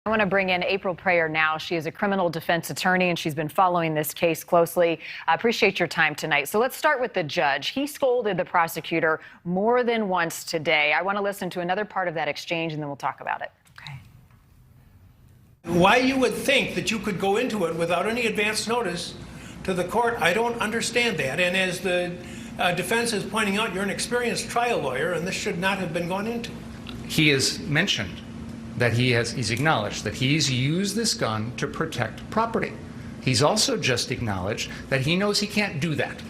I want to bring in April Preyar now. She is a criminal defense attorney, and she's been following this case closely. I appreciate your time tonight. So let's start with the judge. He scolded the prosecutor more than once today. I want to listen to another part of that exchange, and then we'll talk about it. Okay. Why you would think that you could go into it without any advance notice to the court, I don't understand that. And as the defense is pointing out, you're an experienced trial lawyer, and this should not have been gone into. He has mentioned that he's acknowledged that he's used this gun to protect property. He's also just acknowledged that he knows he can't do that.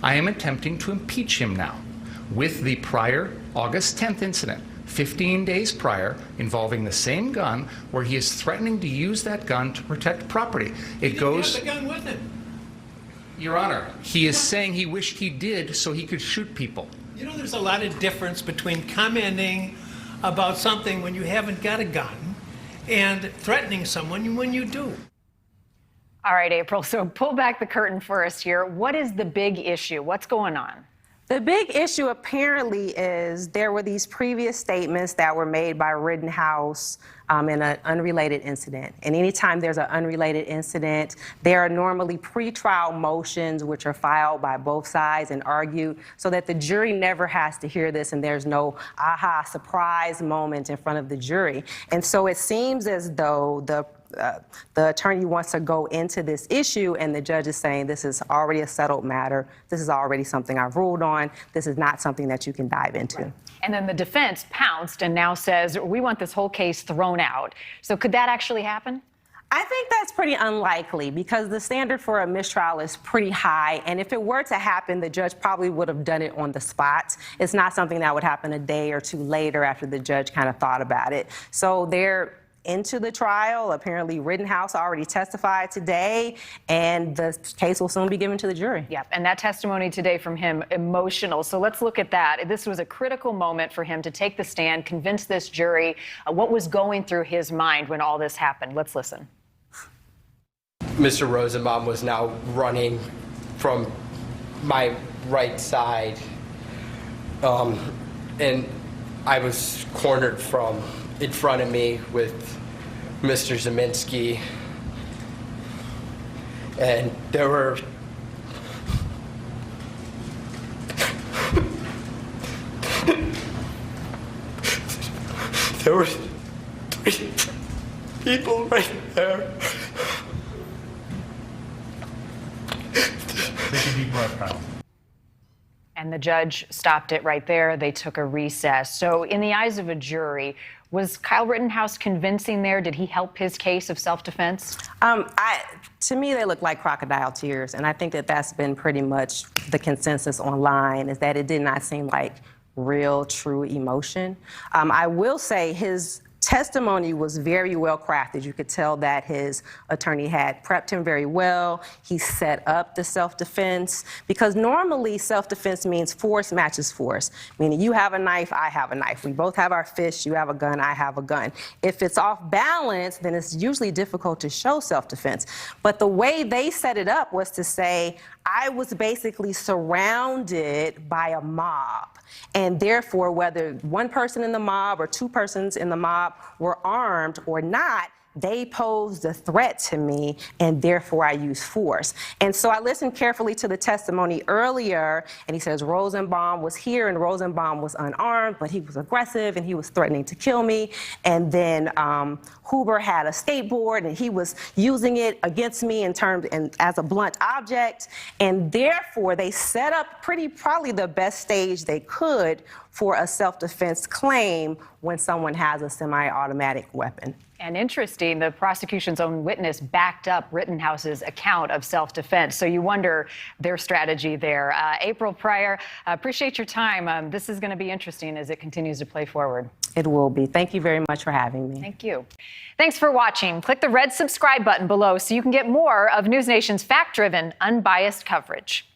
I am attempting to impeach him now with the prior August 10th incident, 15 days prior, involving the same gun, where he is threatening to use that gun to protect property. He didn't have the gun with him. Your Honor, he is saying he wished he did so he could shoot people. You know, there's a lot of difference between commenting about something when you haven't got a gun and threatening someone when you do. All right, April, so pull back the curtain for us here. What is the big issue? What's going on? The big issue apparently is there were these previous statements that were made by Rittenhouse in an unrelated incident. And anytime there's an unrelated incident, there are normally pretrial motions which are filed by both sides and argued so that the jury never has to hear this and there's no aha surprise moment in front of the jury. And so it seems as though the attorney wants to go into this issue, and the judge is saying this is already a settled matter. This is already something I've ruled on. This is not something that you can dive into. Right. And then the defense pounced and now says, we want this whole case thrown out. So could that actually happen? I think that's pretty unlikely because the standard for a mistrial is pretty high. And if it were to happen, the judge probably would have done it on the spot. It's not something that would happen a day or two later after the judge kind of thought about it. So they're into the trial. Apparently Rittenhouse already testified today, and the case will soon be given to the jury. Yep, and that testimony today from him, emotional. So let's look at that. This was a critical moment for him to take the stand, convince this jury. What was going through his mind when all this happened? Let's listen. Mr. Rosenbaum was now running from my right side, and I was cornered from in front of me with Mr. Zeminski, and there were three people right there. Take a deep breath, Kyle. And the judge stopped it right there. They took a recess. So in the eyes of a jury, was Kyle Rittenhouse convincing there? Did he help his case of self-defense? To me, they look like crocodile tears. And I think that that's been pretty much the consensus online, is that it did not seem like real, true emotion. I will say his testimony was very well crafted. You could tell that his attorney had prepped him very well. He set up the self-defense, because normally self-defense means force matches force, meaning you have a knife, I have a knife. We both have our fists, you have a gun, I have a gun. If it's off balance, then it's usually difficult to show self-defense. But the way they set it up was to say, I was basically surrounded by a mob. And therefore, whether one person in the mob or two persons in the mob were armed or not, they posed a threat to me, and therefore I used force. And so I listened carefully to the testimony earlier, and he says Rosenbaum was here, and Rosenbaum was unarmed, but he was aggressive, and he was threatening to kill me. And then Huber had a skateboard, and he was using it against me as a blunt object. And therefore, they set up probably the best stage they could for a self-defense claim when someone has a semi-automatic weapon. And interesting, the prosecution's own witness backed up Rittenhouse's account of self-defense. So you wonder their strategy there. April Preyar, appreciate your time. This is going to be interesting as it continues to play forward. It will be. Thank you very much for having me. Thank you. Thanks for watching. Click the red subscribe button below so you can get more of NewsNation's fact-driven, unbiased coverage.